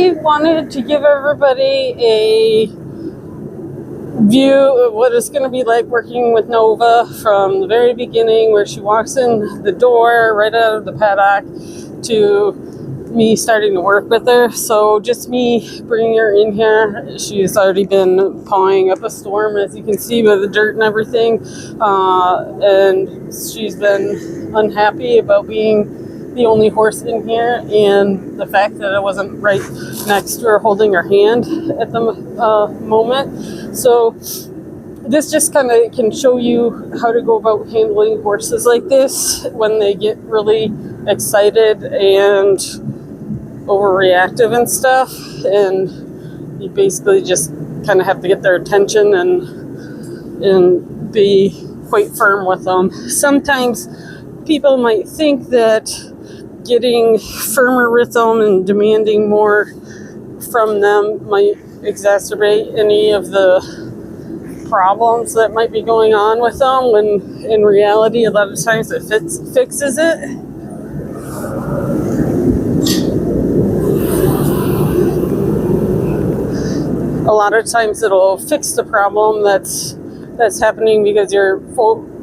I wanted to give everybody a view of what it's going to be like working with Nova from the very beginning, where she walks in the door right out of the paddock to me starting to work with her. So just me bringing her in here. She's already been pawing up a storm, as you can see, by the dirt and everything, and she's been unhappy about being the only horse in here, and the fact that I wasn't right next to her holding her hand at the moment. So this just kind of can show you how to go about handling horses like this when they get really excited and overreactive and stuff, and you basically just kind of have to get their attention and be quite firm with them. Sometimes people might think that getting firmer with them and demanding more from them might exacerbate any of the problems that might be going on with them, when in reality a lot of times it fixes it. A lot of times it'll fix the problem that's happening because you're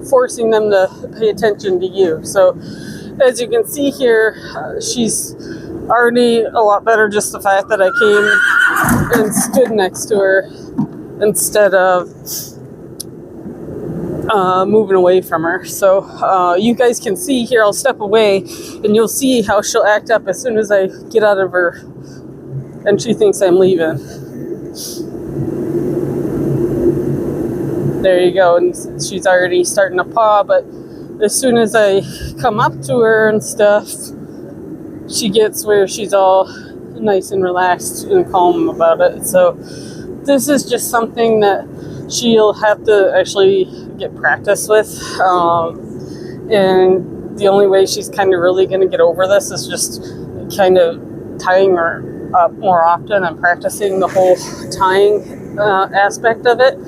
forcing them to pay attention to you. So as you can see here, she's already a lot better, just the fact that I came and stood next to her instead of moving away from her. So you guys can see here, I'll step away and you'll see how she'll act up as soon as I get out of her and she thinks I'm leaving. There you go, and she's already starting to paw, but as soon as I come up to her and stuff, she gets where she's all nice and relaxed and calm about it. So this is just something that she'll have to actually get practice with. And the only way she's kind of really going to get over this is just kind of tying her up more often and practicing the whole tying aspect of it.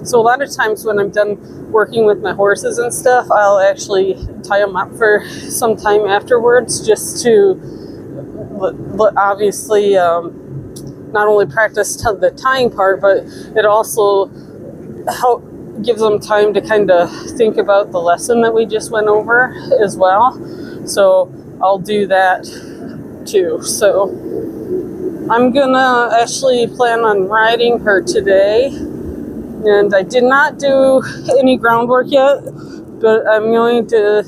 So a lot of times when I'm done working with my horses and stuff, I'll actually tie them up for some time afterwards, just to obviously not only practice the tying part, but it also gives them time to kind of think about the lesson that we just went over as well. So I'll do that too. So I'm gonna actually plan on riding her today. And I did not do any groundwork yet, but I'm going to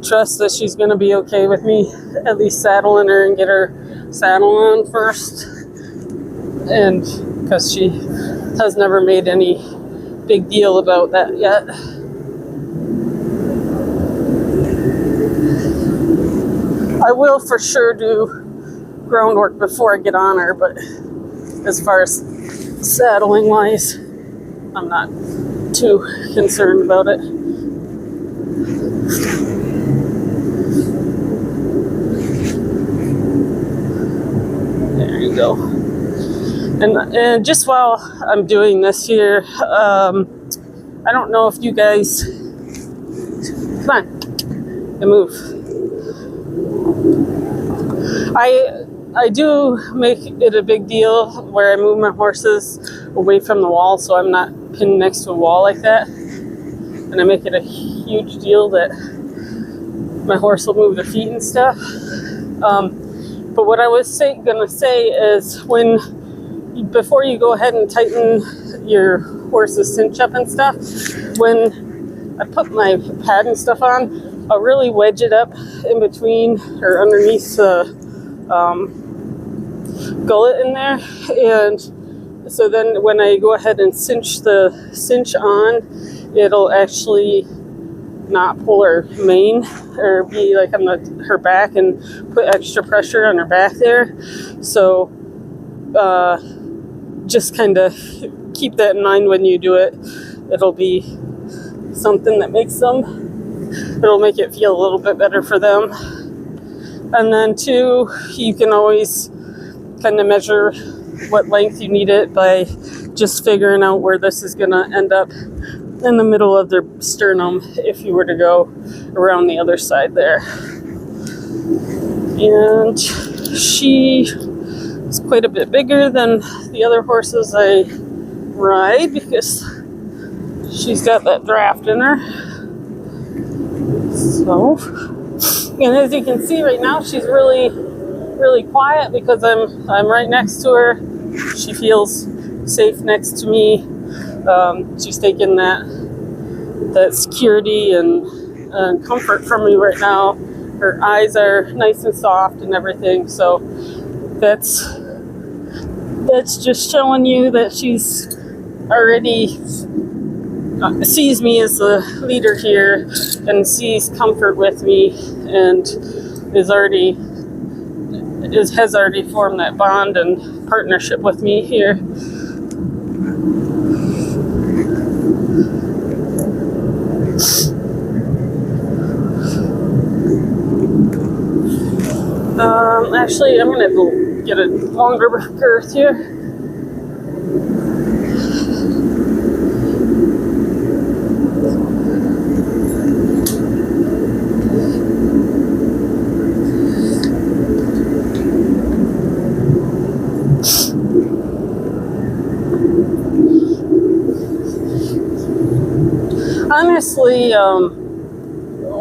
trust that she's going to be okay with me at least saddling her and get her saddle on first. And because she has never made any big deal about that yet. I will for sure do groundwork before I get on her, but as far as saddling wise, I'm not too concerned about it. There you go. And just while I'm doing this here, I don't know if you guys, come on, and move. I do make it a big deal where I move my horses away from the wall, so I'm not pinned next to a wall like that. And I make it a huge deal that my horse will move their feet and stuff. But what I was gonna say is, before you go ahead and tighten your horse's cinch up and stuff, when I put my pad and stuff on, I'll really wedge it up in between or underneath the gullet in there, and so then when I go ahead and cinch the cinch on, it'll actually not pull her mane or be like on her back and put extra pressure on her back there. So just kind of keep that in mind when you do it. It'll be something that it'll make it feel a little bit better for them. And then too, you can always kind of measure what length you need it by just figuring out where this is going to end up in the middle of their sternum if you were to go around the other side there. And she It's quite a bit bigger than the other horses I ride because she's got that draft in her. So, and as you can see right now, she's really, really quiet because I'm right next to her. She feels safe next to me. She's taking that security and comfort from me right now. Her eyes are nice and soft and everything. So that's just showing you that she's already sees me as the leader here and sees comfort with me and has already formed that bond and partnership with me here. Actually, I'm gonna go get a longer girth here. Honestly,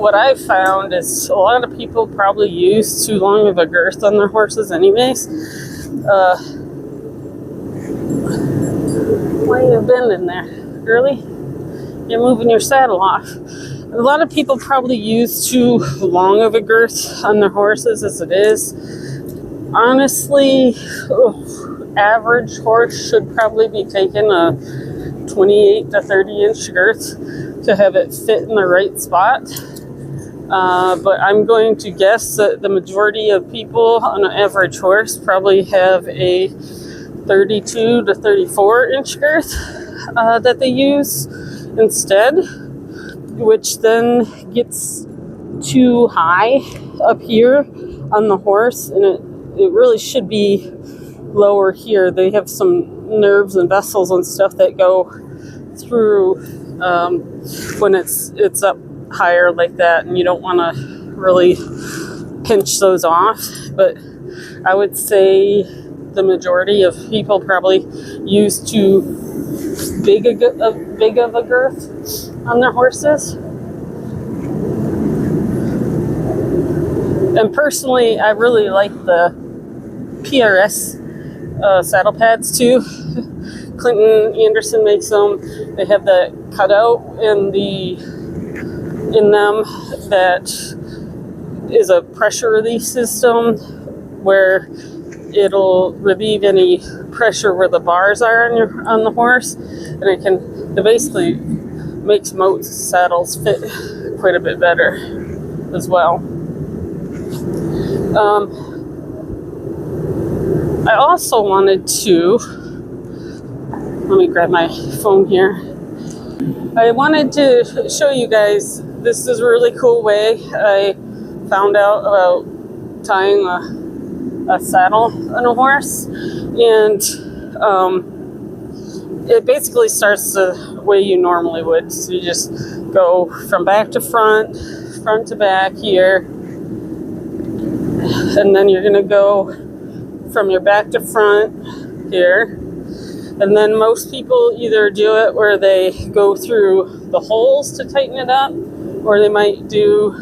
what I've found is a lot of people probably use too long of a girth on their horses anyways. Why are you bending there, girly? You're moving your saddle off. A lot of people probably use too long of a girth on their horses as it is. Honestly, average horse should probably be taking a 28 to 30 inch girth to have it fit in the right spot. But I'm going to guess that the majority of people on an average horse probably have a 32 to 34 inch girth that they use instead, which then gets too high up here on the horse, and it really should be lower here. They have some nerves and vessels and stuff that go through when it's up higher like that, and you don't want to really pinch those off. But I would say the majority of people probably use too big of a girth on their horses. And personally, I really like the PRS saddle pads too. Clinton Anderson makes them. They have that cutout in them that is a pressure release system where it'll relieve any pressure where the bars are on the horse, and it basically makes most saddles fit quite a bit better as well. I also wanted to, let me grab my phone here. I wanted to show you guys, this is a really cool way I found out about tying a saddle on a horse. And it basically starts the way you normally would. So you just go from back to front, front to back here. And then you're gonna go from your back to front here. And then most people either do it where they go through the holes to tighten it up, or they might do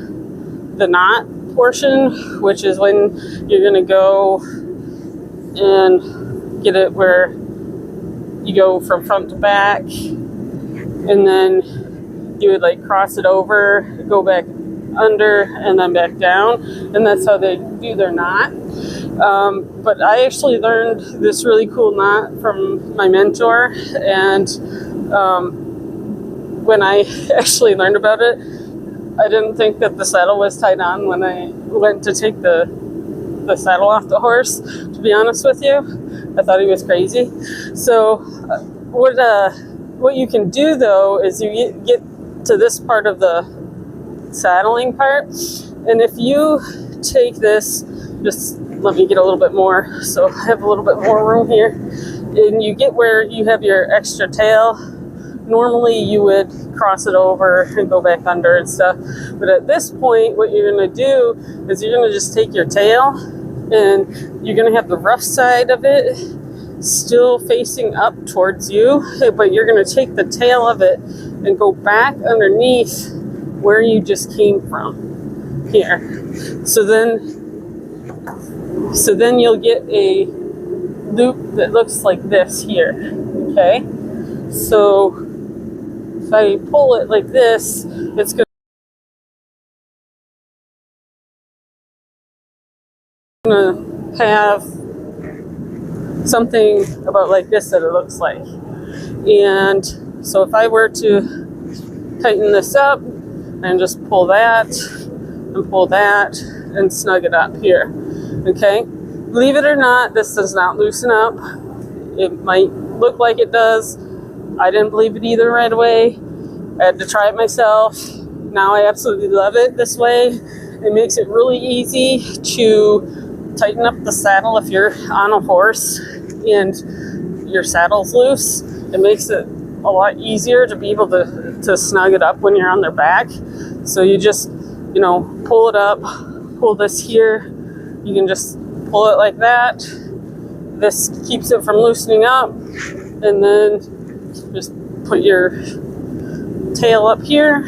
the knot portion, which is when you're gonna go and get it where you go from front to back, and then you would like cross it over, go back under, and then back down, and that's how they do their knot. But I actually learned this really cool knot from my mentor, and when I actually learned about it, I didn't think that the saddle was tied on when I went to take the saddle off the horse, to be honest with you. I thought he was crazy. So what you can do though is you get to this part of the saddling part, and if you take this, just let me get a little bit more so I have a little bit more room here, and you get where you have your extra tail. Normally you would cross it over and go back under and stuff, but at this point what you're going to do is you're going to just take your tail and you're going to have the rough side of it still facing up towards you, but you're going to take the tail of it and go back underneath where you just came from here. So then you'll get a loop that looks like this here. Okay, so if I pull it like this, it's going to have something about like this that it looks like. And so if I were to tighten this up and just pull that and snug it up here. Okay, believe it or not, this does not loosen up. It might look like it does. I didn't believe it either right away. I had to try it myself. Now I absolutely love it this way. It makes it really easy to tighten up the saddle if you're on a horse and your saddle's loose. It makes it a lot easier to be able to snug it up when you're on their back. So you just, pull it up, pull this here. You can just pull it like that. This keeps it from loosening up. And then just put your tail up here,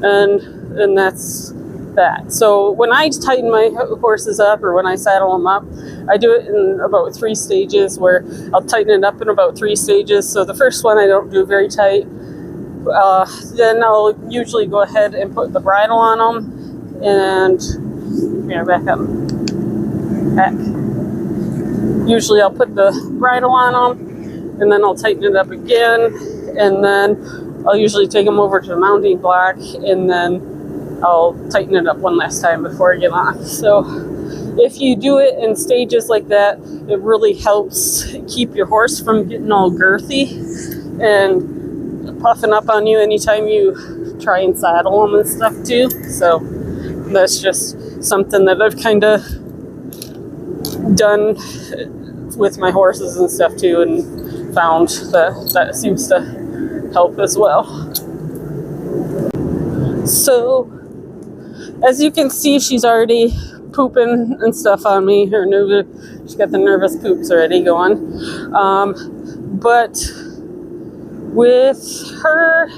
and that's that. So when I tighten my horses up, or when I saddle them up, I do it in about 3 stages, where I'll tighten it up in about 3 stages. So the first one I don't do very tight. Then I'll usually go ahead and put the bridle on them, and back up. Back. Usually I'll put the bridle on them, and then I'll tighten it up again, and then I'll usually take them over to the mounting block, and then I'll tighten it up one last time before I get on. So if you do it in stages like that, it really helps keep your horse from getting all girthy and puffing up on you anytime you try and saddle them and stuff too. So that's just something that I've kind of done with my horses and stuff too, and found that seems to help as well. So as you can see, she's already pooping and stuff on me. She's got the nervous poops already going. But with her,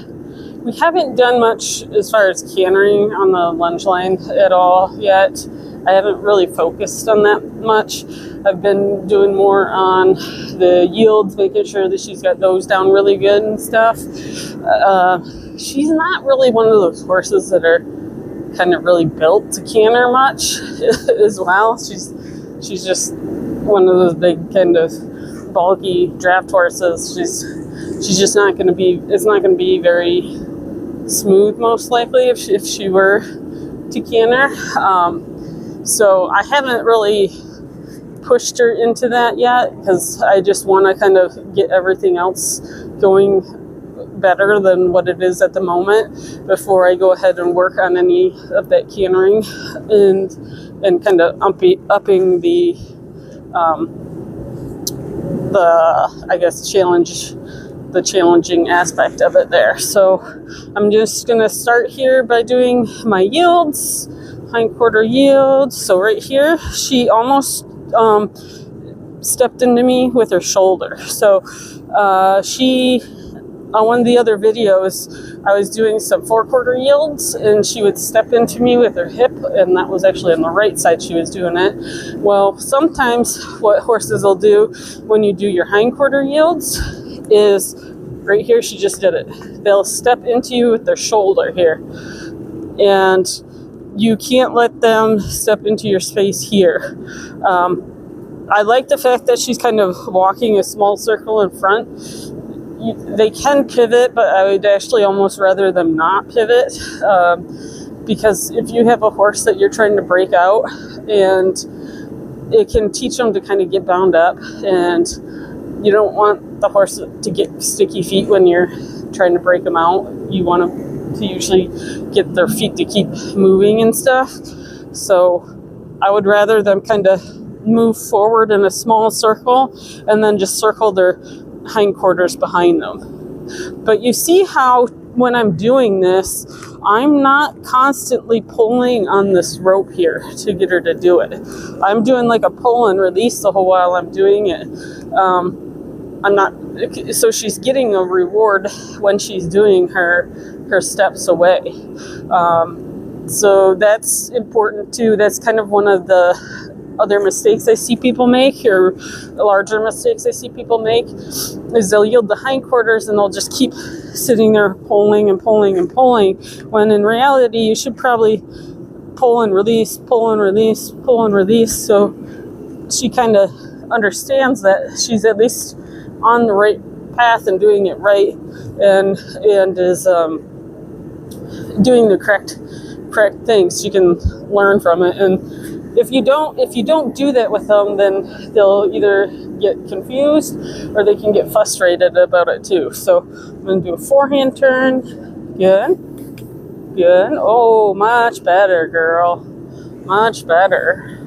we haven't done much as far as cantering on the lunge line at all yet. I haven't really focused on that much. I've been doing more on the yields, making sure that she's got those down really good and stuff. She's not really one of those horses that are kind of really built to canter much as well. She's just one of those big kind of bulky draft horses. She's just not going to be. It's not going to be very smooth, most likely, if she were to canter. So I haven't really pushed her into that yet, because I just want to kind of get everything else going better than what it is at the moment before I go ahead and work on any of that cantering and kind of upping the I guess the challenging aspect of it there. So I'm just gonna start here by doing my yields, hindquarter yields. So right here, she almost stepped into me with her shoulder. So on one of the other videos, I was doing some forequarter yields, and she would step into me with her hip, and that was actually on the right side she was doing it. Well, sometimes what horses will do when you do your hindquarter yields is, right here she just did it, they'll step into you with their shoulder here, and you can't let them step into your space here. I like the fact that she's kind of walking a small circle in front. They can pivot, but I would actually almost rather them not pivot, because if you have a horse that you're trying to break out, and it can teach them to kind of get bound up, and you don't want the horse to get sticky feet when you're trying to break them out. You want them to usually get their feet to keep moving and stuff. So I would rather them kind of move forward in a small circle and then just circle their hindquarters behind them. But you see how when I'm doing this, I'm not constantly pulling on this rope here to get her to do it. I'm doing like a pull and release the whole while I'm doing it. I'm not, so she's getting a reward when she's doing her steps away. So that's important too. That's kind of one of the other mistakes I see people make, or larger mistakes I see people make, is they'll yield the hindquarters and they'll just keep sitting there pulling and pulling and pulling, when in reality you should probably pull and release, pull and release, pull and release, so she kind of understands that she's at least on the right path and doing it right, and is doing the correct things. She can learn from it. And if you don't do that with them, then they'll either get confused or they can get frustrated about it too. So I'm going to do a forehand turn. Good. Oh, much better, girl. Much better.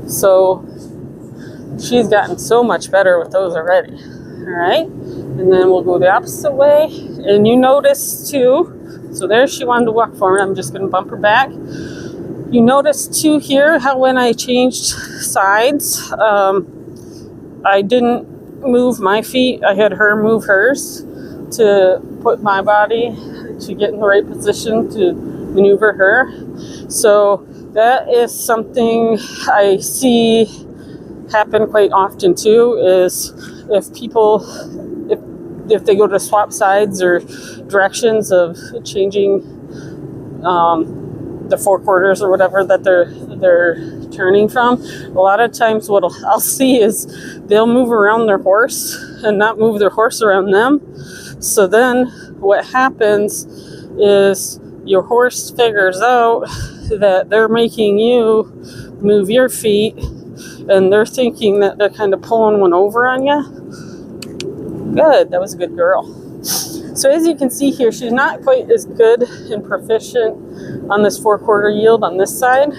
So she's gotten so much better with those already. All right. And then we'll go the opposite way. And you notice too, so there she wanted to walk forward. I'm just going to bump her back. You notice too here how when I changed sides, I didn't move my feet. I had her move hers to put my body to get in the right position to maneuver her. So that is something I see happen quite often too, is if they go to swap sides or directions of changing the four quarters or whatever that they're turning from, a lot of times what I'll see is they'll move around their horse and not move their horse around them. So then what happens is your horse figures out that they're making you move your feet, and they're thinking that they're kind of pulling one over on you. Good, that was a good girl. So as you can see here, she's not quite as good and proficient on this 4/4 yield on this side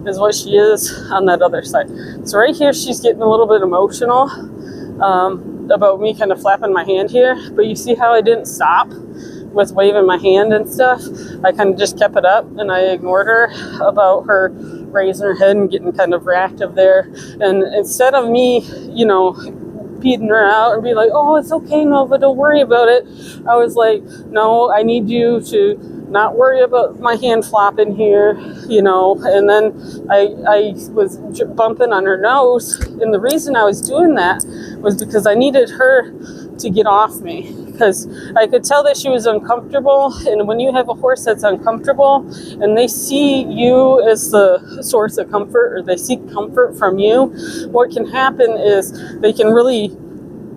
as what she is on that other side. So right here, she's getting a little bit emotional about me kind of flapping my hand here, but you see how I didn't stop with waving my hand and stuff. I kind of just kept it up, and I ignored her about her raising her head and getting kind of reactive there. And instead of me, beating her out and be like, oh, it's okay, Nova, don't worry about it, I was like, no, I need you to not worry about my hand flopping here, and then I was bumping on her nose, and the reason I was doing that was because I needed her to get off me, because I could tell that she was uncomfortable. And when you have a horse that's uncomfortable and they see you as the source of comfort, or they seek comfort from you, what can happen is they can really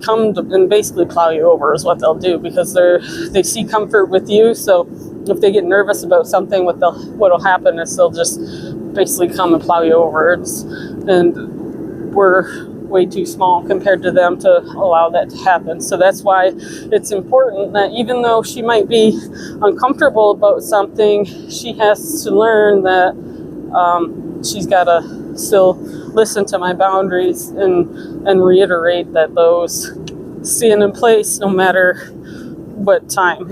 come and basically plow you over is what they'll do, because they see comfort with you. So if they get nervous about something, what'll happen is they'll just basically come and plow you over. And we're way too small compared to them to allow that to happen. So that's why it's important that even though she might be uncomfortable about something, she has to learn that she's got to still listen to my boundaries and reiterate that those stand in place no matter what time.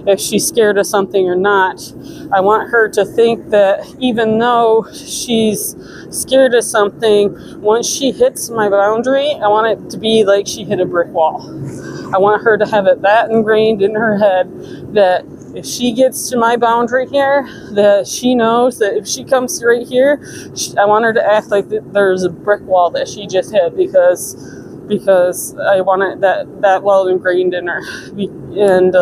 If she's scared of something or not, I want her to think that even though she's scared of something, once she hits my boundary, I want it to be like she hit a brick wall. I want her to have it that ingrained in her head that if she gets to my boundary here, that she knows that if she comes right here, I want her to act like there's a brick wall that she just hit, because I want it that well ingrained in her. And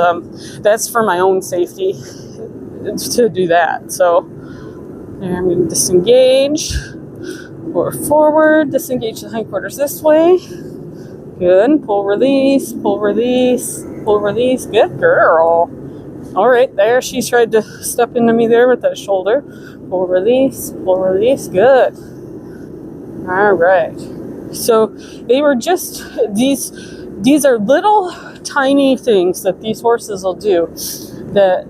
that's for my own safety to do that. So I'm going to disengage, forward, disengage the hindquarters this way. Good. Pull, release, pull, release, pull, release. Good girl. All right, there. She tried to step into me there with that shoulder. Pull, release, good. All right. So they were just, these are little tiny things that these horses will do that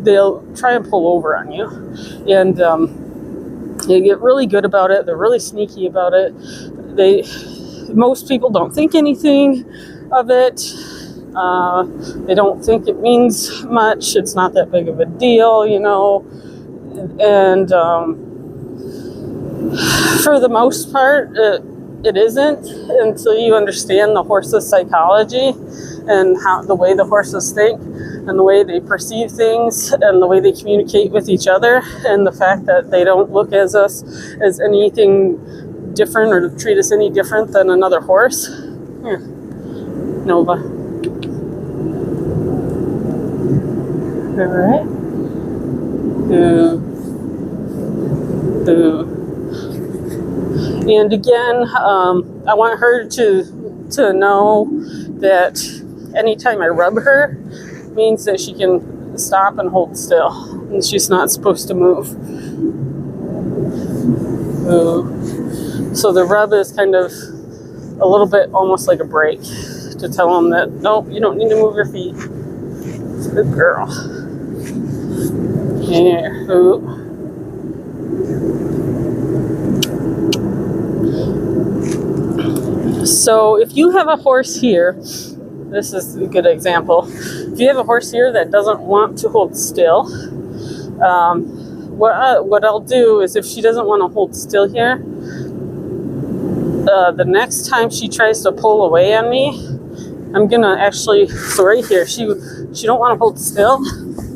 they'll try and pull over on you. And they get really good about it. They're really sneaky about it. Most people don't think anything of it. They don't think it means much. It's not that big of a deal, you know. And for the most part, it isn't until you understand the horse's psychology and how the way the horses think and the way they perceive things and the way they communicate with each other, and the fact that they don't look at us as anything different or treat us any different than another horse. Here, Nova. All right. And again, I want her to know that anytime I rub her means that she can stop and hold still, and she's not supposed to move. So the rub is kind of a little bit almost like a break to tell them that, no, you don't need to move your feet. Good girl. Here. Ooh. So if you have a horse here, this is a good example. If you have a horse here that doesn't want to hold still, what I'll do is, if she doesn't want to hold still here, the next time she tries to pull away on me, I'm gonna actually, so right here, she don't want to hold still.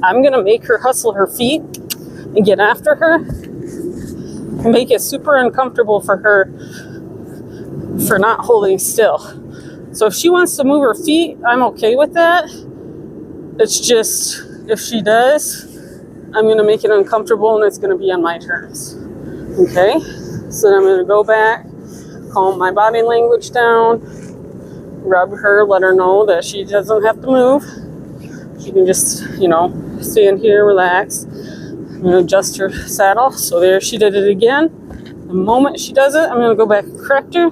I'm gonna make her hustle her feet and get after her and make it super uncomfortable for her for not holding still. So if she wants to move her feet, I'm okay with that. It's just, if she does, I'm going to make it uncomfortable, and it's going to be on my terms. Okay? So then I'm going to go back, calm my body language down, rub her, let her know that she doesn't have to move. She can just, stand here, relax. I'm going to adjust her saddle. So there, she did it again. The moment she does it, I'm going to go back and correct her.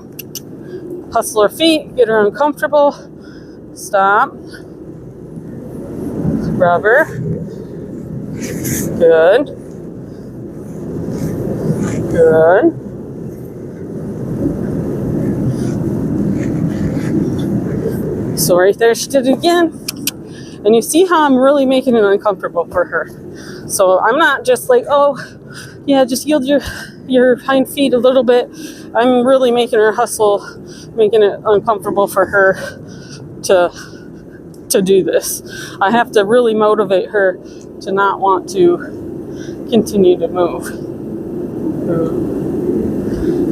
Hustle her feet, get her uncomfortable. Stop. Rub her. Good. Good. So right there, she did it again. And you see how I'm really making it uncomfortable for her. So I'm not just like, oh, yeah, just yield your hind feet a little bit. I'm really making her hustle, making it uncomfortable for her to do this. I have to really motivate her to not want to continue to move.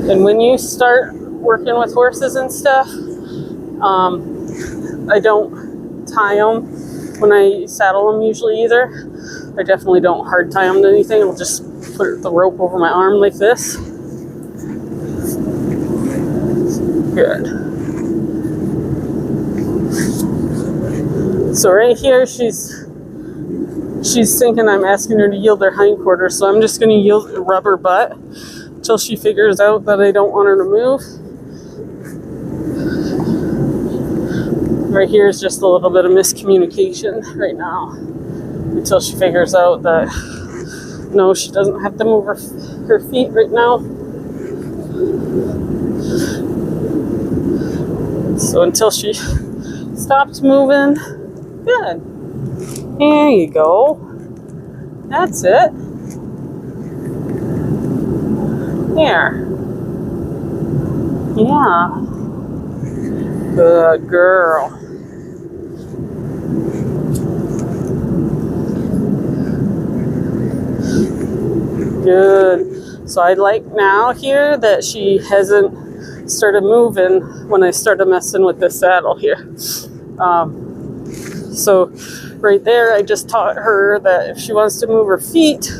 And when you start working with horses and stuff, I don't tie them when I saddle them usually either. I definitely don't hard tie them to anything. I'll just put the rope over my arm like this. Good. So right here, she's thinking I'm asking her to yield her hindquarters, so I'm just going to rub her butt until she figures out that I don't want her to move. Right here is just a little bit of miscommunication right now, until she figures out that no, she doesn't have to move her feet right now. So until she stops moving, good. There you go. That's it. There. Yeah. Good girl. Good. So I like now here that she hasn't started moving when I started messing with this saddle here. So right there, I just taught her that if she wants to move her feet,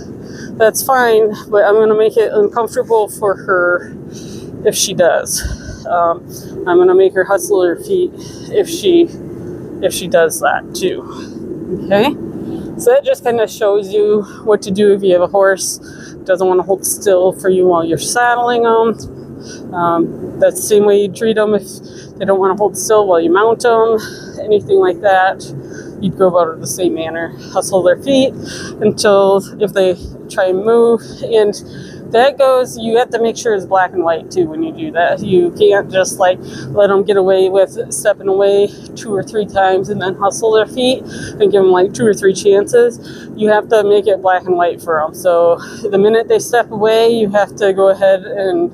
that's fine, but I'm going to make it uncomfortable for her if she does. I'm going to make her hustle her feet if she does that too. Okay? So that just kind of shows you what to do if you have a horse that doesn't want to hold still for you while you're saddling them. That's the same way you treat them if they don't want to hold still while you mount them, anything like that. You'd go about it the same manner. Hustle their feet until, if they try and move and that goes, you have to make sure it's black and white too when you do that. You can't just like let them get away with stepping away 2 or 3 times and then hustle their feet and give them like 2 or 3 chances. You have to make it black and white for them. So the minute they step away, you have to go ahead and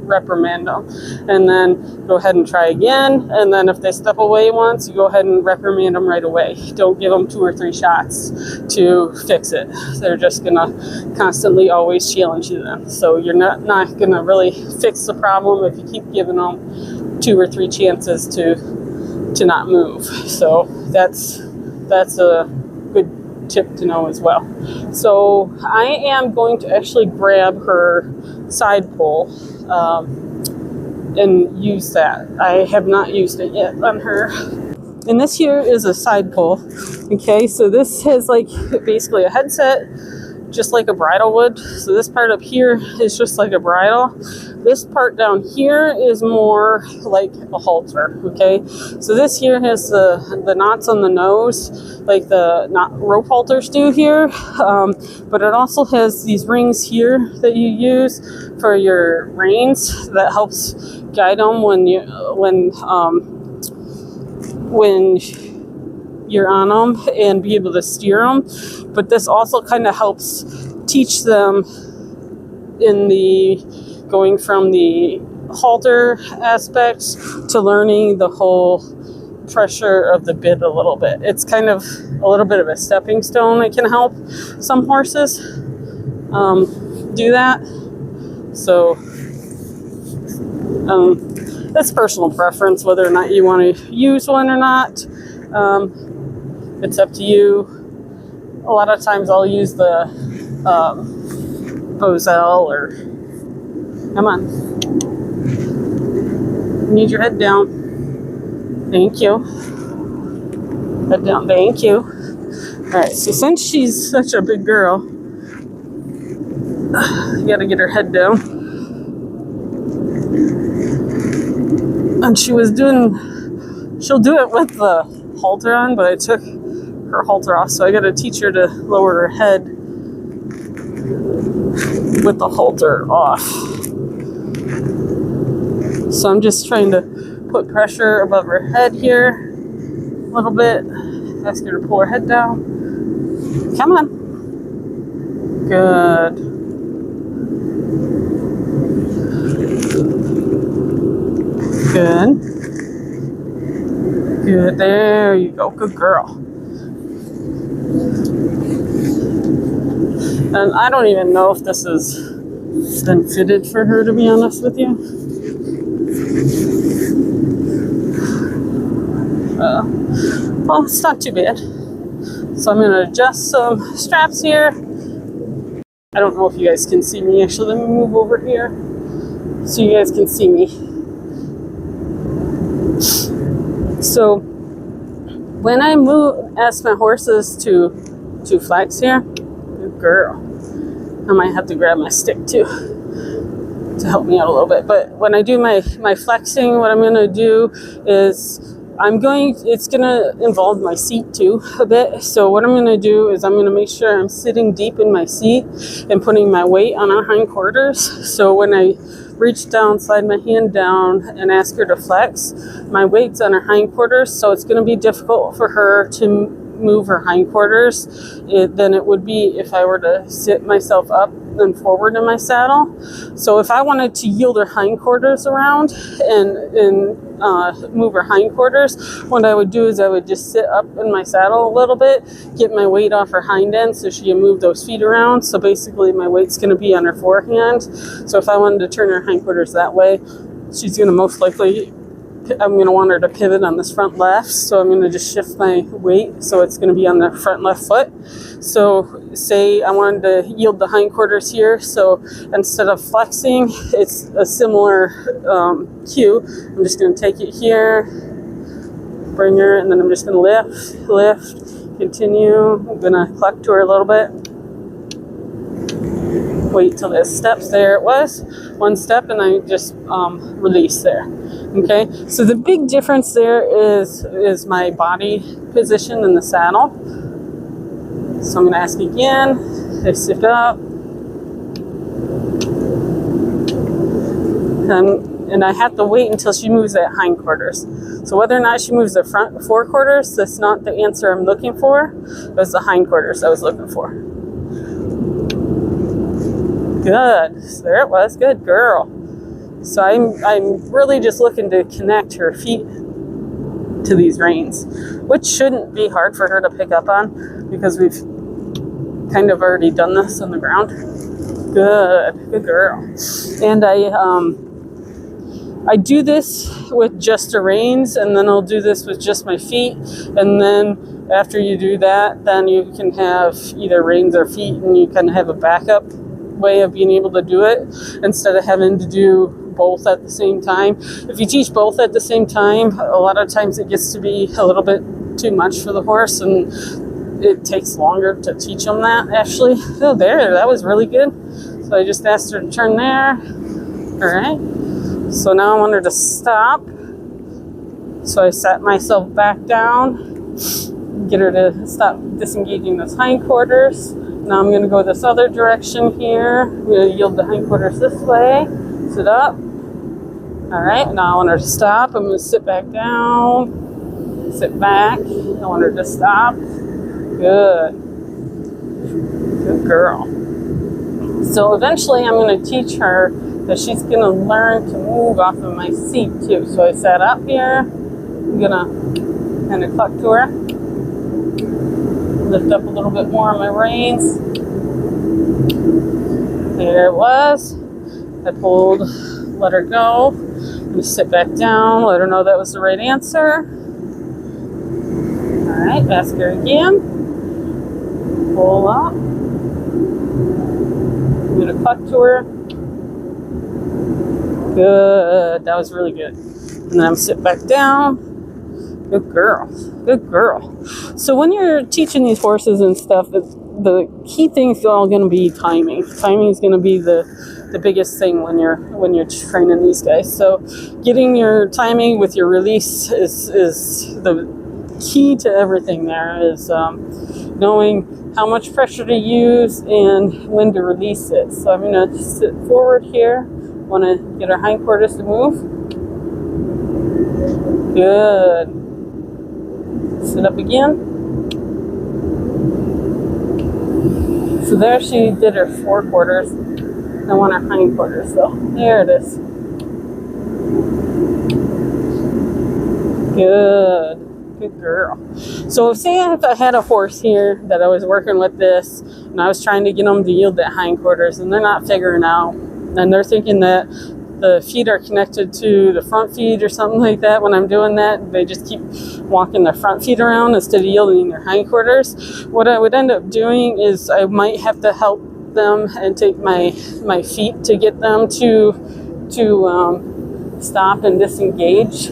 reprimand them, and then go ahead and try again. And then if they step away once, you go ahead and reprimand them right away. Don't give them 2 or 3 shots to fix it. They're just gonna constantly always challenge you then. So you're not gonna really fix the problem if you keep giving them 2 or 3 chances to not move. So that's a good tip to know as well. So I am going to actually grab her side pole and use that. I have not used it yet on her. And this here is a side pole. Okay, so this has like basically a headset, just like a bridle would. So this part up here is just like a bridle. This part down here is more like a halter. Okay, so this here has the knots on the nose, like the rope halters do here, but it also has these rings here that you use for your reins that helps guide them when you're on them and be able to steer them. But this also kind of helps teach them in the going from the halter aspects to learning the whole pressure of the bit a little bit. It's kind of a little bit of a stepping stone. It can help some horses do that. So that's personal preference, whether or not you want to use one or not. It's up to you. A lot of times I'll use the Boselle or, come on, you need your head down. Thank you. Head down, thank you. Alright, so since she's such a big girl, you gotta get her head down. And she'll do it with the halter on, but I took her halter off, so I gotta teach her to lower her head with the halter off. So I'm just trying to put pressure above her head here a little bit. Ask her to pull her head down. Come on. Good. Good. Good. There you go. Good girl. And I don't even know if this has been fitted for her, to be honest with you. Well, it's not too bad. So I'm going to adjust some straps here. I don't know if you guys can see me. Actually, let me move over here so you guys can see me. So when I ask my horses to flex here, good girl. I might have to grab my stick too to help me out a little bit. But when I do my flexing, what I'm going to do is it's going to involve my seat too a bit. So what I'm going to do is I'm going to make sure I'm sitting deep in my seat and putting my weight on our hindquarters. So when I reach down, slide my hand down and ask her to flex, my weight's on her hindquarters. So it's going to be difficult for her to move her hindquarters than it would be if I were to sit myself up and forward in my saddle. So if I wanted to yield her hindquarters around and move her hindquarters, what I would do is I would just sit up in my saddle a little bit, get my weight off her hind end so she can move those feet around. So basically my weight's going to be on her forehand. So if I wanted to turn her hindquarters that way, she's going to most likely, I'm going to want her to pivot on this front left. So I'm going to just shift my weight so it's going to be on the front left foot. So say I wanted to yield the hindquarters here. So instead of flexing, it's a similar cue. I'm just going to take it here, bring her, and then I'm just going to lift, continue. I'm going to cluck to her a little bit. Wait till this steps. There it was. One step, and I just release there. Okay, so the big difference there is my body position in the saddle. So I'm going to ask again. I sit up. And I have to wait until she moves that hindquarters. So whether or not she moves the front forequarters, that's not the answer I'm looking for. It was the hindquarters I was looking for. Good. So there it was. Good girl. So I'm really just looking to connect her feet to these reins, which shouldn't be hard for her to pick up on because we've kind of already done this on the ground. Good girl. And I do this with just the reins, and then I'll do this with just my feet, and then after you do that, then you can have either reins or feet, and you kind of have a backup way of being able to do it instead of having to do both at the same time. If you teach both at the same time, a lot of times it gets to be a little bit too much for the horse, and it takes longer to teach them that, actually. Oh, there, that was really good. So I just asked her to turn there. All right. So now I want her to stop. So I sat myself back down, get her to stop disengaging those hindquarters. Now I'm going to go this other direction here. I'm going to yield the hindquarters this way. Sit up. All right, now I want her to stop. I'm going to sit back down, sit back. I want her to stop. Good. Good girl. So eventually I'm going to teach her that she's going to learn to move off of my seat too. So I sat up here. I'm going to kind of cluck to her. Lift up a little bit more on my reins. There it was. I pulled, let her go. I'm going to sit back down, let her know that was the right answer. All right, ask her again. Pull up. I'm going to cluck to her. Good. That was really good. And then I'm sit back down. Good girl. Good girl. So when you're teaching these horses and stuff, the key thing's all going to be timing. Timing is going to be the biggest thing when you're training these guys. So getting your timing with your release is the key to everything. There is knowing how much pressure to use and when to release it. So I'm going to sit forward here. Want to get our hindquarters to move. Good. Sit up again. So there she did her forequarters. I want her hindquarters though. There it is. Good. Good girl. So say if I had a horse here that I was working with this and I was trying to get them to yield that hindquarters and they're not figuring out, and they're thinking that the feet are connected to the front feet or something like that. When I'm doing that, they just keep walking their front feet around instead of yielding their hindquarters. What I would end up doing is I might have to help them and take my feet to get them to stop and disengage.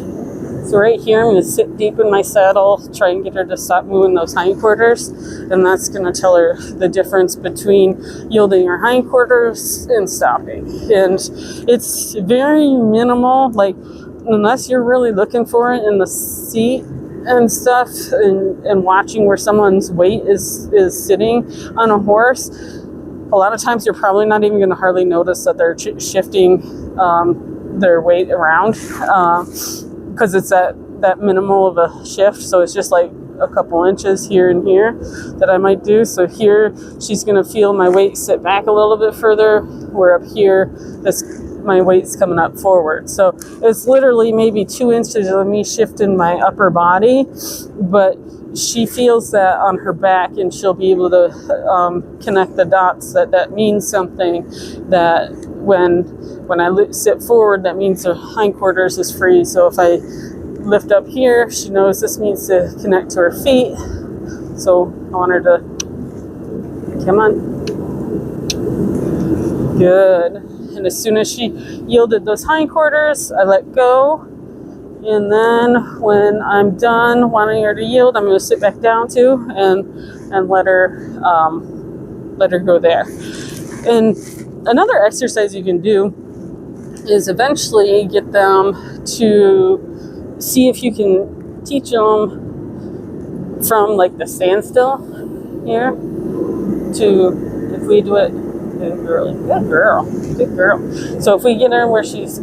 So right here, I'm going to sit deep in my saddle, try and get her to stop moving those hindquarters, and that's going to tell her the difference between yielding her hindquarters and stopping. And it's very minimal, like unless you're really looking for it in the seat and stuff, and watching where someone's weight is sitting on a horse. A lot of times you're probably not even going to hardly notice that they're shifting their weight around. Because it's that minimal of a shift, so it's just like a couple inches here and here that I might do. So here she's going to feel my weight sit back a little bit further, where up here my weight's coming up forward. So it's literally maybe 2 inches of me shifting my upper body, but she feels that on her back, and she'll be able to connect the dots that means something, that when I sit forward, that means the hindquarters is free. So if I lift up here, she knows this means to connect to her feet. So I want her to, come on. Good. And as soon as she yielded those hindquarters, I let go. And then when I'm done wanting her to yield, I'm going to sit back down too and let her go there. And another exercise you can do is eventually get them to see if you can teach them from like the standstill here to, if we do it Good girl. Good girl. Good girl. So if we get her where she's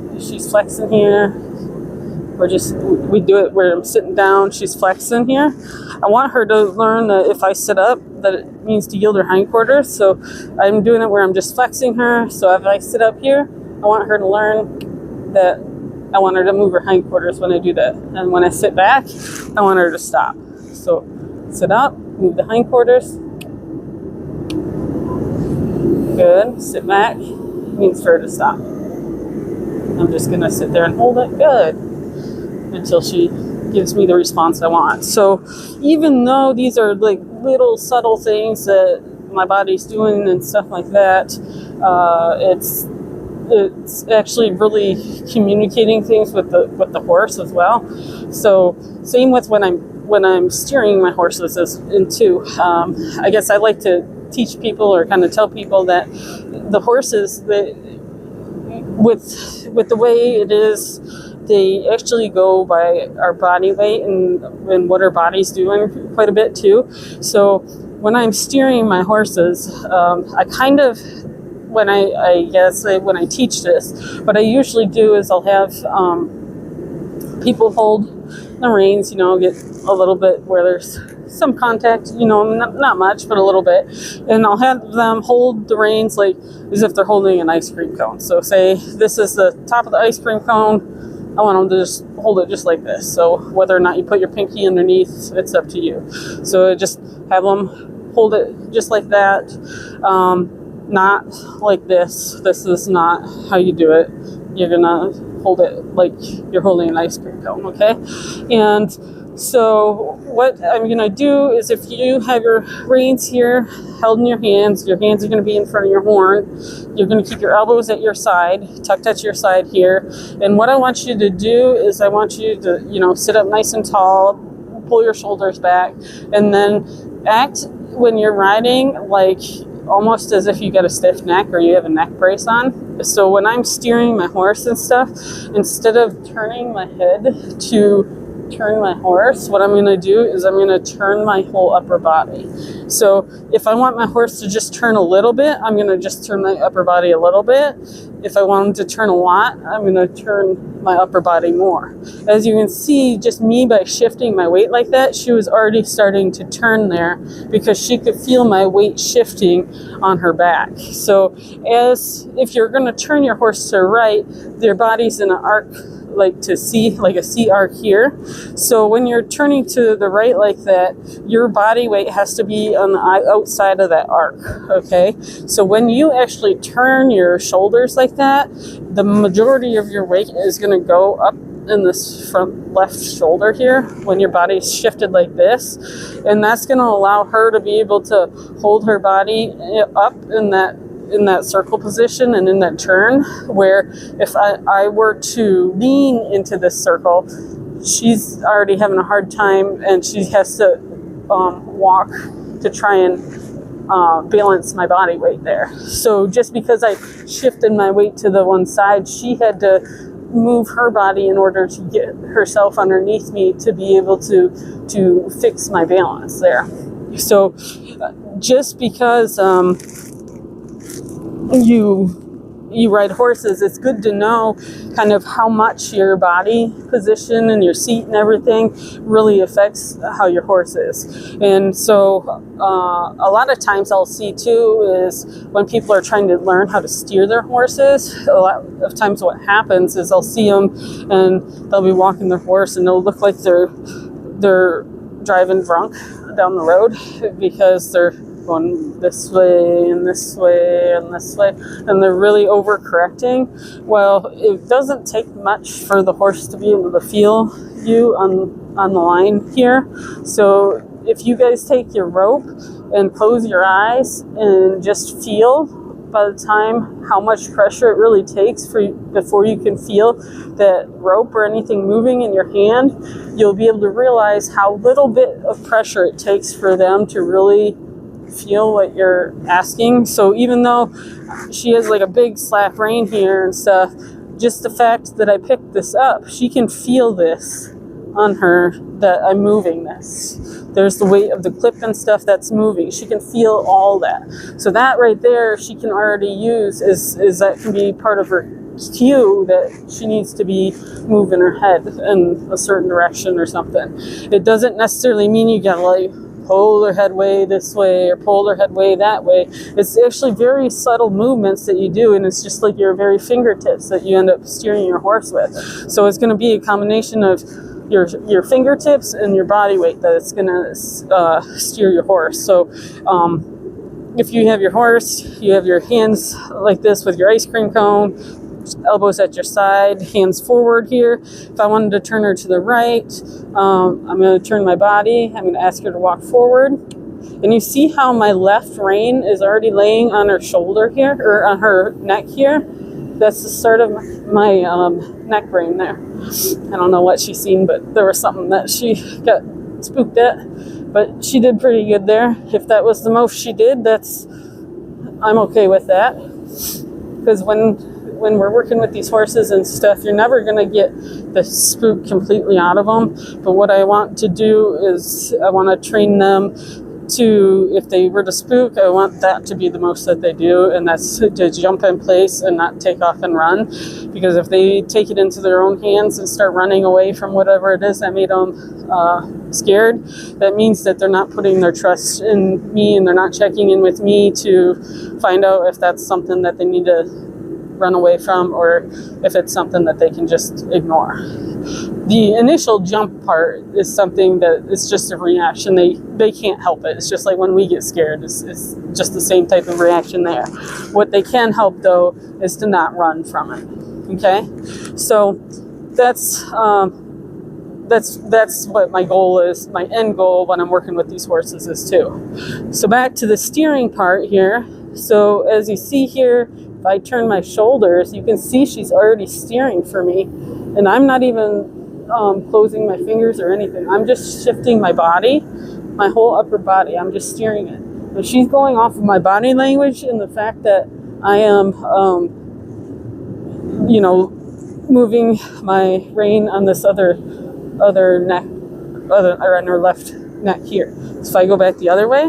flexing here, we do it where I'm sitting down, she's flexing here. I want her to learn that if I sit up, that it means to yield her hindquarters. So I'm doing it where I'm just flexing her. So if I sit up here, I want her to learn that I want her to move her hindquarters when I do that. And when I sit back, I want her to stop. So sit up, move the hindquarters. Good. Sit back means for her to stop. I'm just going to sit there and hold it. Good. Until she gives me the response I want. So even though these are like little subtle things that my body's doing and stuff like that, it's actually really communicating things with the horse as well. So same with when I'm steering my horses I guess I like to teach people or kind of tell people that the horses that with the way it is, they actually go by our body weight and what our body's doing quite a bit too. So when I'm steering my horses, I kind of, when I teach this, what I usually do is I'll have people hold the reins, get a little bit where there's some contact, not much, but a little bit. And I'll have them hold the reins like as if they're holding an ice cream cone. So say this is the top of the ice cream cone. I want them to just hold it just like this. So whether or not you put your pinky underneath, it's up to you. So just have them hold it just like that. Not like this. This is not how you do it. You're gonna hold it like you're holding an ice cream cone, okay? And so what I'm gonna do is if you have your reins here held in your hands are gonna be in front of your horn. You're gonna keep your elbows at your side, tucked at your side here. And what I want you to do is I want you to, sit up nice and tall, pull your shoulders back, and then act when you're riding like almost as if you got a stiff neck or you have a neck brace on. So when I'm steering my horse and stuff, instead of turning my head to turn my horse, what I'm going to do is I'm going to turn my whole upper body. So if I want my horse to just turn a little bit, I'm going to just turn my upper body a little bit. If I want him to turn a lot, I'm going to turn my upper body more. As you can see, just me by shifting my weight like that, she was already starting to turn there because she could feel my weight shifting on her back. So if you're going to turn your horse to the right, their body's in an arc like a C arc here. So when you're turning to the right like that, your body weight has to be on the outside of that arc, okay? So when you actually turn your shoulders like that, the majority of your weight is going to go up in this front left shoulder here when your body's shifted like this, and that's going to allow her to be able to hold her body up in that circle position and in that turn, where if I were to lean into this circle, she's already having a hard time and she has to walk to try and balance my body weight there. So just because I shifted my weight to the one side, she had to move her body in order to get herself underneath me to be able to fix my balance there. So just because you ride horses, it's good to know kind of how much your body position and your seat and everything really affects how your horse is. And so a lot of times I'll see too is when people are trying to learn how to steer their horses, a lot of times what happens is I'll see them and they'll be walking their horse and they'll look like they're driving drunk down the road because they're going this way and this way and this way, and they're really overcorrecting. Well, it doesn't take much for the horse to be able to feel you on the line here. So if you guys take your rope and close your eyes and just feel by the time how much pressure it really takes before you can feel that rope or anything moving in your hand, you'll be able to realize how little bit of pressure it takes for them to really feel what you're asking. So even though she has like a big slap rein here and stuff, just the fact that I picked this up, she can feel this on her that I'm moving this. There's the weight of the clip and stuff that's moving. She can feel all that. So that right there, she can already use is that can be part of her cue that she needs to be moving her head in a certain direction or something. It doesn't necessarily mean you gotta like pull their head way this way or pull their head way that way. It's actually very subtle movements that you do, and it's just like your very fingertips that you end up steering your horse with. So it's going to be a combination of your fingertips and your body weight that it's going to steer your horse. So if you have your horse, you have your hands like this with your ice cream cone, elbows at your side, hands forward here. If I wanted to turn her to the right, I'm going to turn my body. I'm going to ask her to walk forward. And you see how my left rein is already laying on her shoulder here, or on her neck here? That's the start of my neck rein there. I don't know what she's seen, but there was something that she got spooked at. But she did pretty good there. If that was the most she did, I'm okay with that. Because when we're working with these horses and stuff, you're never going to get the spook completely out of them. But what I want to do is I want to train them to, if they were to spook, I want that to be the most that they do, and that's to jump in place and not take off and run. Because if they take it into their own hands and start running away from whatever it is that made them scared, that means that they're not putting their trust in me, and they're not checking in with me to find out if that's something that they need to run away from, or if it's something that they can just ignore. The initial jump part is something that is just a reaction. They can't help it. It's just like when we get scared. It's just the same type of reaction there. What they can help, though, is to not run from it. Okay? So that's what my goal is. My end goal when I'm working with these horses is too. So back to the steering part here. So as you see here, if I turn my shoulders, you can see she's already steering for me, and I'm not even closing my fingers or anything. I'm just shifting my body, my whole upper body. I'm just steering it. And she's going off of my body language and the fact that I am, moving my rein on this other neck, or on her left neck here. So if I go back the other way,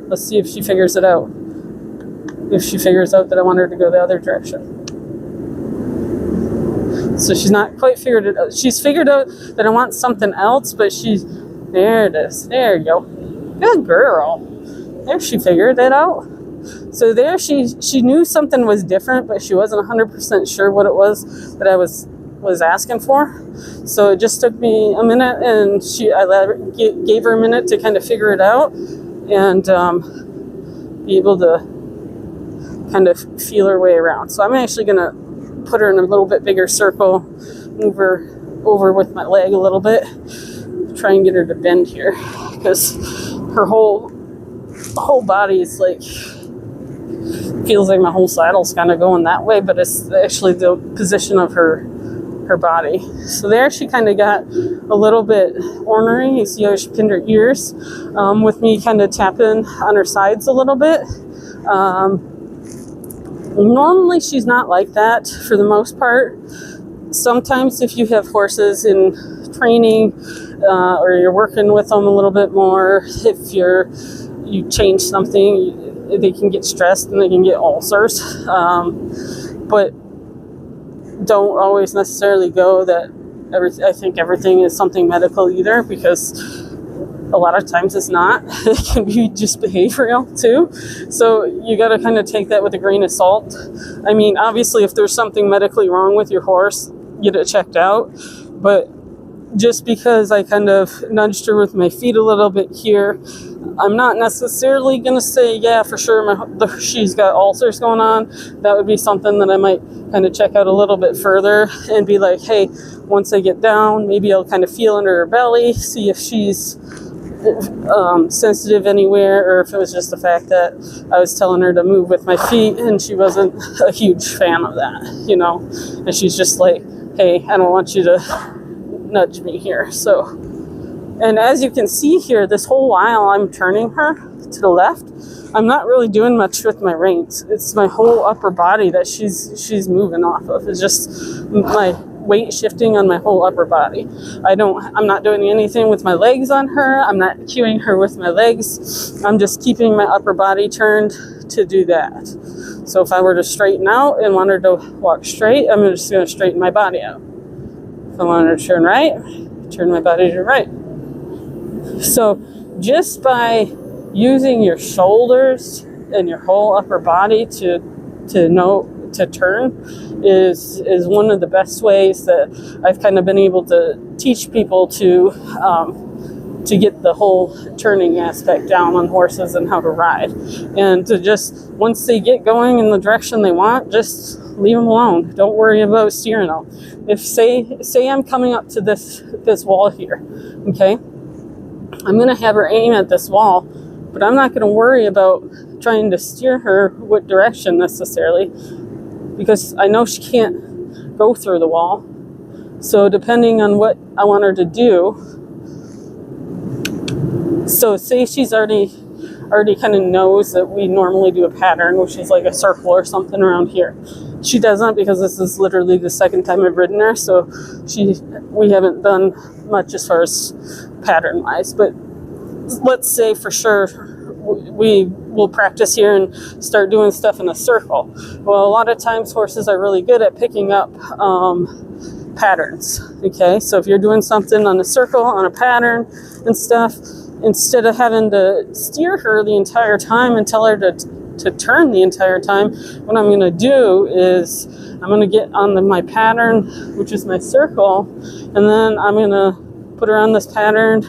let's see if she figures it out. If she figures out that I want her to go the other direction. So she's not quite figured it out. She's figured out that I want something else, but there it is. There you go. Good girl. There, she figured it out. So there she knew something was different, but she wasn't 100% sure what it was that I was asking for. So it just took me a minute, and I gave her a minute to kind of figure it out and be able to kind of feel her way around. So I'm actually going to put her in a little bit bigger circle, move her over with my leg a little bit, try and get her to bend here, because her whole body is like, feels like my whole saddle's kind of going that way, but it's actually the position of her body. So there she kind of got a little bit ornery. You see how she pinned her ears with me kind of tapping on her sides a little bit. Normally she's not like that for the most part. Sometimes if you have horses in training or you're working with them a little bit more, if you change something, they can get stressed and they can get ulcers. But don't always necessarily go that I think everything is something medical either, because a lot of times it's not. It can be just behavioral too. So you got to kind of take that with a grain of salt. I mean, obviously, if there's something medically wrong with your horse, get it checked out. But just because I kind of nudged her with my feet a little bit here, I'm not necessarily going to say, yeah, for sure she's got ulcers going on. That would be something that I might kind of check out a little bit further and be like, hey, once I get down, maybe I'll kind of feel under her belly, see if she's sensitive anywhere, or if it was just the fact that I was telling her to move with my feet and she wasn't a huge fan of that, and she's just like, hey, I don't want you to nudge me here. So, and as you can see here, this whole while I'm turning her to the left, I'm not really doing much with my reins. It's my whole upper body that she's moving off of. It's just my weight shifting on my whole upper body. I'm not doing anything with my legs on her. I'm not cueing her with my legs. I'm just keeping my upper body turned to do that. So if I were to straighten out and want her to walk straight, I'm just going to straighten my body out. If I want her to turn right, turn my body to right. So just by using your shoulders and your whole upper body to turn is one of the best ways that I've kind of been able to teach people to get the whole turning aspect down on horses and how to ride. And to just, once they get going in the direction they want, just leave them alone. Don't worry about steering them. If say I'm coming up to this wall here, okay, I'm going to have her aim at this wall, but I'm not going to worry about trying to steer her what direction necessarily, because I know she can't go through the wall. So depending on what I want her to do, so say she's already kind of knows that we normally do a pattern, which is like a circle or something around here. She doesn't, because this is literally the second time I've ridden her, so we haven't done much as far as pattern wise. But let's say for sure we will practice here and start doing stuff in a circle. Well, a lot of times horses are really good at picking up patterns. Okay, so if you're doing something on a circle, on a pattern and stuff, instead of having to steer her the entire time and tell her to turn the entire time, what I'm going to do is I'm going to get on my pattern, which is my circle, and then I'm going to put her on this pattern.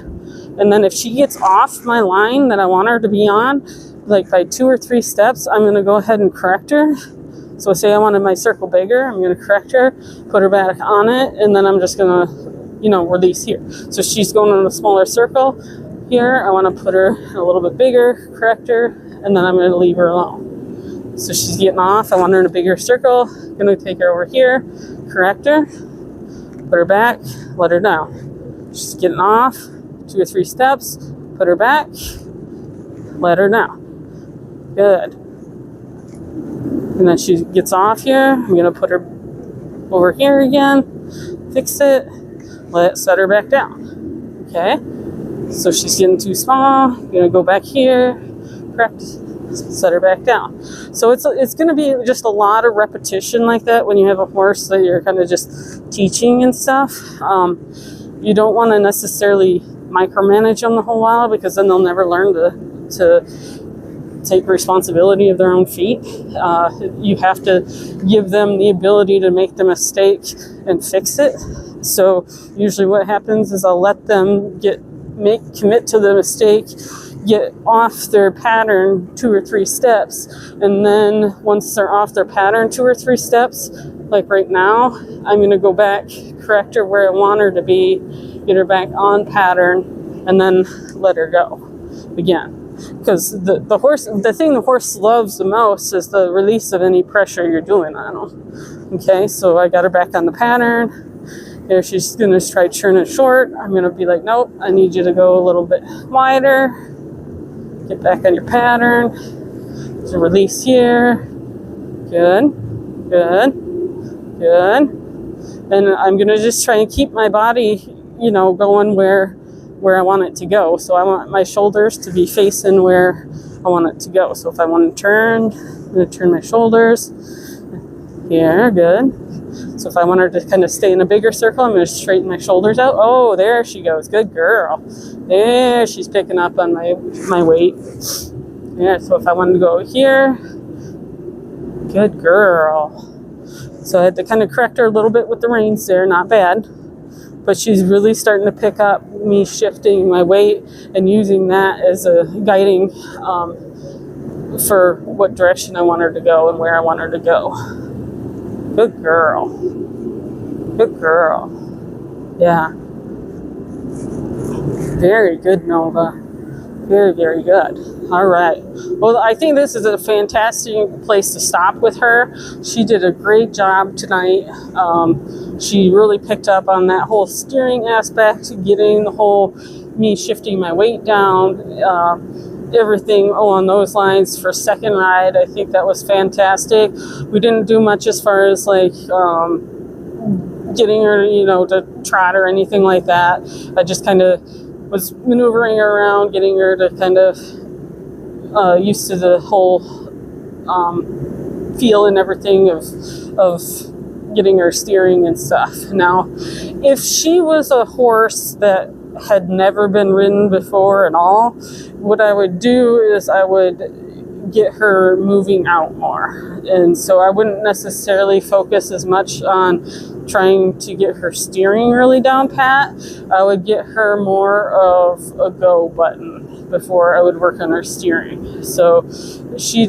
And then if she gets off my line that I want her to be on, like by 2 or 3 steps, I'm going to go ahead and correct her. So say I wanted my circle bigger, I'm going to correct her, put her back on it, and then I'm just going to, release here. So she's going on a smaller circle. Here, I want to put her a little bit bigger, correct her, and then I'm going to leave her alone. So she's getting off. I want her in a bigger circle. I'm going to take her over here, correct her, put her back, let her down. She's getting off, 2 or 3 steps, put her back, let her down. Good. And then she gets off here. I'm going to put her over here again, fix it, set her back down. Okay? So she's getting too small. I'm going to go back here, correct, set her back down. So it's going to be just a lot of repetition like that when you have a horse that you're kind of just teaching and stuff. You don't want to necessarily micromanage them the whole while, because then they'll never learn to take responsibility of their own feet. You have to give them the ability to make the mistake and fix it. So usually what happens is I'll let them commit to the mistake, get off their pattern 2 or 3 steps, and then once they're off their pattern 2 or 3 steps, like right now, I'm going to go back, correct her where I want her to be, get her back on pattern, and then let her go again. Because the thing the horse loves the most is the release of any pressure you're doing on them. Okay, so I got her back on the pattern. Here she's going to try turning short. I'm going to be like, nope, I need you to go a little bit wider. Get back on your pattern. So release here. Good, good, good. And I'm going to just try and keep my body, going where I want it to go. So I want my shoulders to be facing where I want it to go. So if I want to turn, I'm going to turn my shoulders. Here, good. So if I want her to kind of stay in a bigger circle, I'm going to straighten my shoulders out. Oh, there she goes. Good girl. There, she's picking up on my weight. Yeah, so if I wanted to go here, good girl. So I had to kind of correct her a little bit with the reins there. Not bad. But she's really starting to pick up me shifting my weight and using that as a guiding for what direction I want her to go and where I want her to go. Good girl. Good girl. Yeah. Very good, Nova. Very, very good. All right. Well, I think this is a fantastic place to stop with her. She did a great job tonight. She really picked up on that whole steering aspect, getting the whole me shifting my weight down, everything along those lines for second ride. I think that was fantastic. We didn't do much as far as like getting her, you know, to trot or anything like that. I just kind of was maneuvering her around, getting her to kind of used to the whole feel and everything of getting her steering and stuff. Now, if she was a horse that had never been ridden before at all, what I would do is I would get her moving out more. And so I wouldn't necessarily focus as much on trying to get her steering really down pat. I would get her more of a go button before I would work on her steering. So she's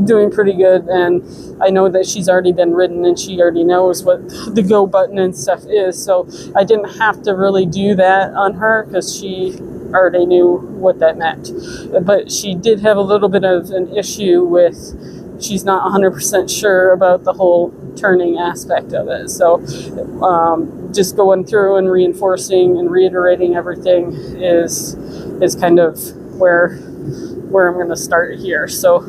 doing pretty good, and I know that she's already been ridden and she already knows what the go button and stuff is. So I didn't have to really do that on her because she already knew what that meant. But she did have a little bit of an issue with, she's not 100% sure about the whole turning aspect of it. So just going through and reinforcing and reiterating everything is kind of where I'm going to start here. So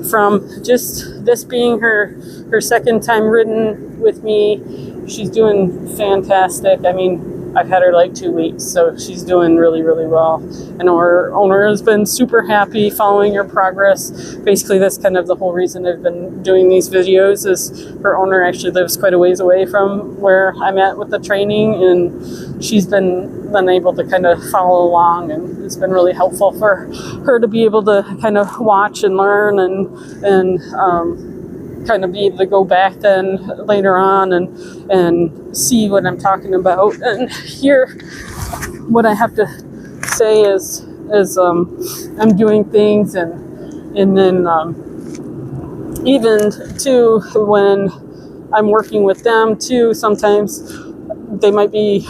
from just this being her second time ridden with me, she's doing fantastic. I mean, I've had her like 2 weeks, so she's doing really, really well. I know her owner has been super happy following her progress. Basically, that's kind of the whole reason I've been doing these videos, is her owner actually lives quite a ways away from where I'm at with the training, and she's been able to kind of follow along, and it's been really helpful for her to be able to kind of watch and learn and kind of be able to go back then later on and see what I'm talking about and hear what I have to say as I'm doing things, and then even too when I'm working with them too, sometimes they might be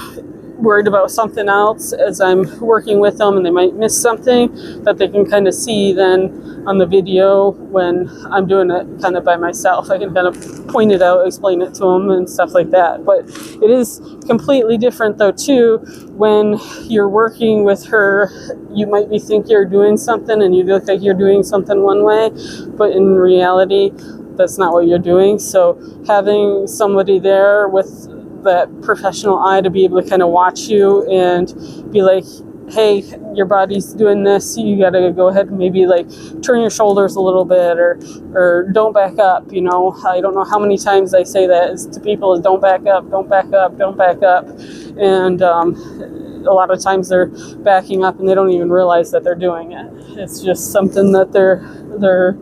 worried about something else as I'm working with them, and they might miss something that they can kind of see then on the video when I'm doing it kind of by myself. I can kind of point it out, explain it to them and stuff like that. But it is completely different though too when you're working with her. You might think you're doing something and you look like you're doing something one way, but in reality that's not what you're doing. So having somebody there with that professional eye to be able to kind of watch you and be like, hey, your body's doing this, you gotta go ahead and maybe like turn your shoulders a little bit, or don't back up. You know, I don't know how many times I say that to people, is don't back up, don't back up, don't back up. And a lot of times they're backing up and they don't even realize that they're doing it. It's just something that they're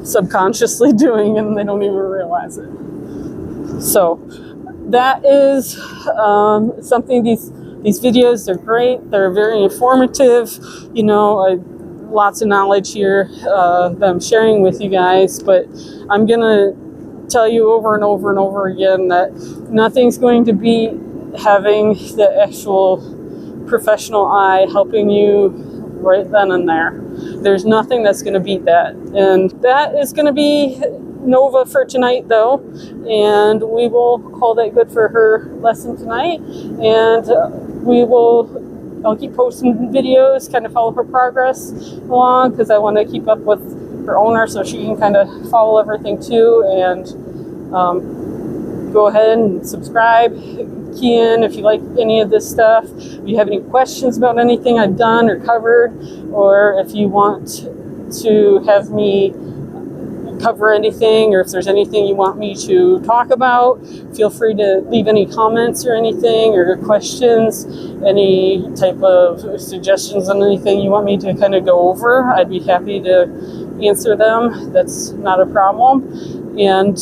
subconsciously doing and they don't even realize it. So that is something. These videos are great. They're very informative. You know, lots of knowledge here that I'm sharing with you guys. But I'm gonna tell you over and over and over again that nothing's going to beat having the actual professional eye helping you right then and there. There's nothing that's going to beat that. And that is going to be Nova for tonight though, and we will call that good for her lesson tonight. And I'll keep posting videos, kind of follow her progress along, because I want to keep up with her owner so she can kind of follow everything too. And go ahead and subscribe, key in if you like any of this stuff. If you have any questions about anything I've done or covered, or if you want to have me cover anything, or if there's anything you want me to talk about, feel free to leave any comments or anything, or questions, any type of suggestions on anything you want me to kind of go over. I'd be happy to answer them. That's not a problem. And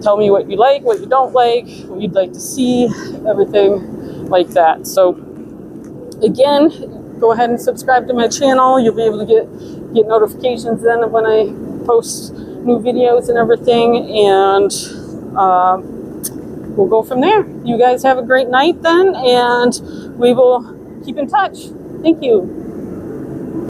tell me what you like, what you don't like, what you'd like to see, everything like that. So again, go ahead and subscribe to my channel. You'll be able to get notifications then of when I post new videos and everything, and we'll go from there. You guys have a great night then, and we will keep in touch. Thank you.